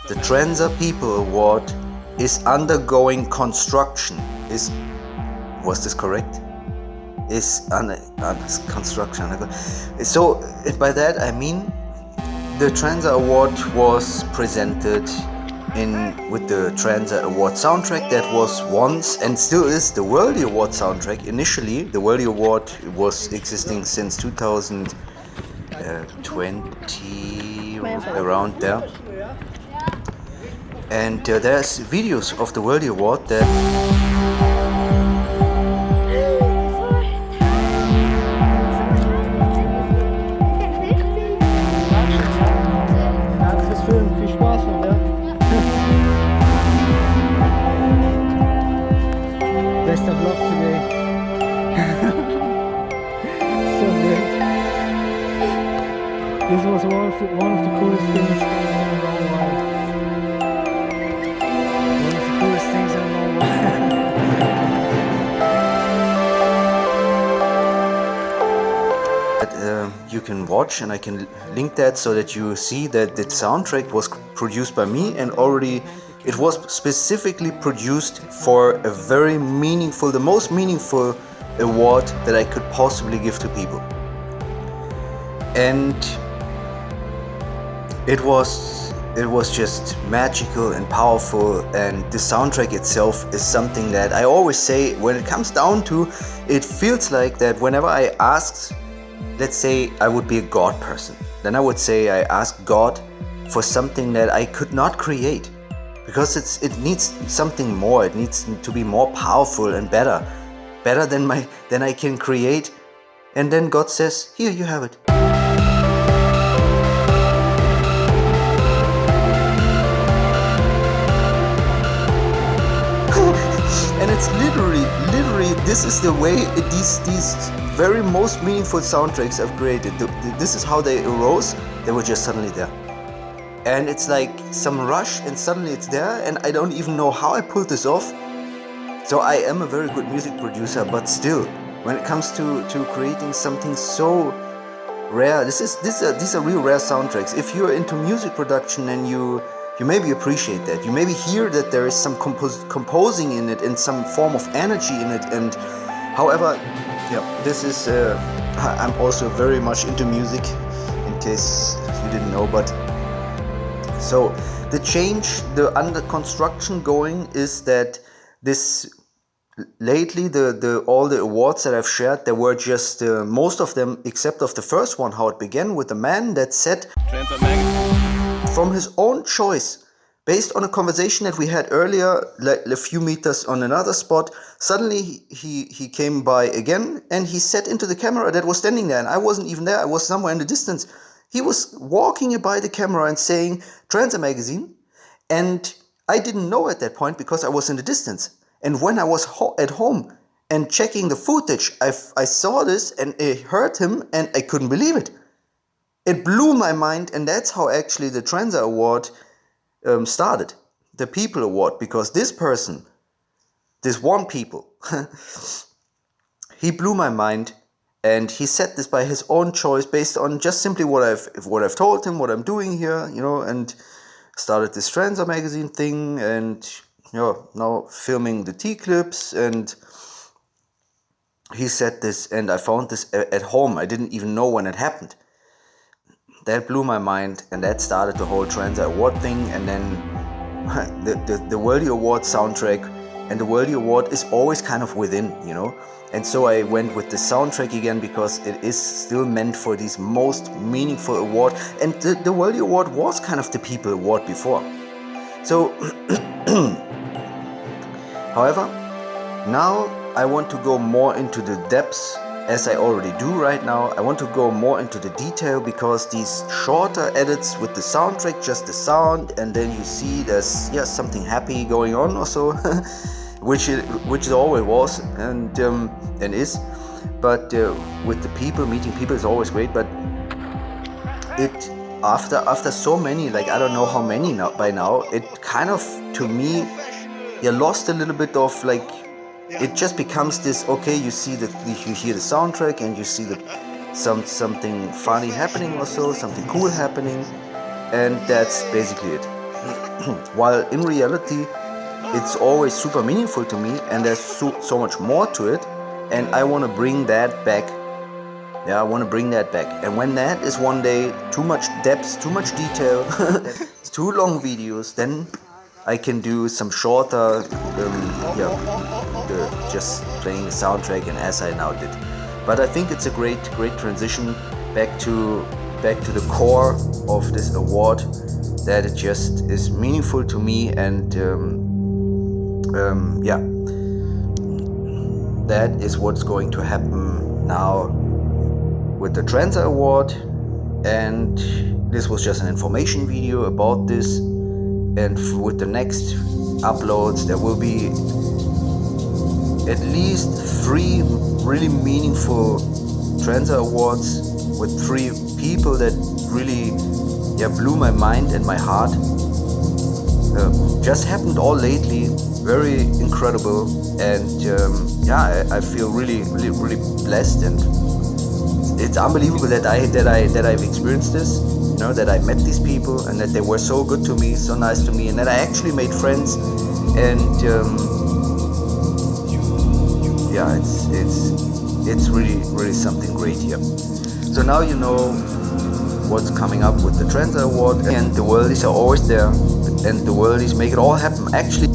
the Transa People Award is undergoing construction. Was this correct? Is under construction. So by that I mean the Transa Award was presented with the Transa Award soundtrack that was once and still is the Worldy Award soundtrack. Initially, the Worldy Award was existing since 2020, around there. And there's videos of the Worldy Award that Best of luck today. So great. This was one of the coolest things in a long while. One of the coolest things in a long while. you can watch, and I can link that so that you see that the soundtrack was produced by me, and already it was specifically produced for a very meaningful, the most meaningful award that I could possibly give to people. And it was just magical and powerful, and the soundtrack itself is something that I always say, when it comes down to it, feels like that whenever I asked, let's say I would be a God person, then I would say I asked God for something that I could not create, because it needs something more. It needs to be more powerful and better than I can create. And then God says, here, you have it. And it's literally, this is the way these very most meaningful soundtracks I've created. This is how they arose. They were just suddenly there. And it's like some rush, and suddenly it's there, and I don't even know how I pulled this off. So I am a very good music producer, but still, when it comes to creating something so rare, these are real rare soundtracks. If you're into music production, and you maybe appreciate that, you maybe hear that there is some composing in it and some form of energy in it. And however, yeah, this is I'm also very much into music, in case you didn't know. But so the change, the under construction going, is that this lately all the awards that I've shared, there were just most of them, except of the first one, how it began with a man that said from his own choice, based on a conversation that we had earlier, like a few meters on another spot, suddenly he came by again, and he sat into the camera that was standing there, and I wasn't even there. I was somewhere in the distance. He was walking by the camera and saying Transa magazine, and I didn't know at that point because I was in the distance. And when I was at home and checking the footage, I saw this and I heard him, and I couldn't believe it. It blew my mind, and that's how actually the Transa Award started, the People Award, because this person, this one people, he blew my mind, and he said this by his own choice, based on just simply what I've told him, what I'm doing here, and started this Transa magazine thing, and now filming the T-clips. And he said this, and I found this at home. I didn't even know when it happened. That blew my mind, and that started the whole Transa Award thing. And then the Worldy Award soundtrack, and the Worldy Award is always kind of within, And so I went with the soundtrack again, because it is still meant for these most meaningful award. And the Worldy Award was kind of the People Award before. So, however, now I want to go more into the depths, as I already do right now. I want to go more into the detail, because these shorter edits with the soundtrack, just the sound, and then you see there's something happy going on also, which it always was and is. But with the people, meeting people is always great. But it after so many, like I don't know how many now by now, it kind of, to me, lost a little bit of like. It just becomes this, okay, you hear the soundtrack, and you see something funny happening or so, something cool happening, and that's basically it. while in reality it's always super meaningful to me, and there's so much more to it, and I want to bring that back. Yeah, I want to bring that back. And when that is one day too much depth, too much detail, too long videos, then I can do some shorter, just playing the soundtrack, and as I now did. But I think it's a great transition back to the core of this award, that it just is meaningful to me, and yeah, that is what's going to happen now with the Transa Award. And this was just an information video about this, and with the next uploads there will be at least 3 really meaningful Transa Awards with 3 people that really blew my mind and my heart. Just happened all lately, very incredible, and I feel really blessed, and it's unbelievable that I've experienced this, you know, that I met these people, and that they were so good to me, so nice to me, and that I actually made friends, and it's really something great here. So now you know what's coming up with the Transa Award, and the Worldies are always there, and the Worldies make it all happen. Actually,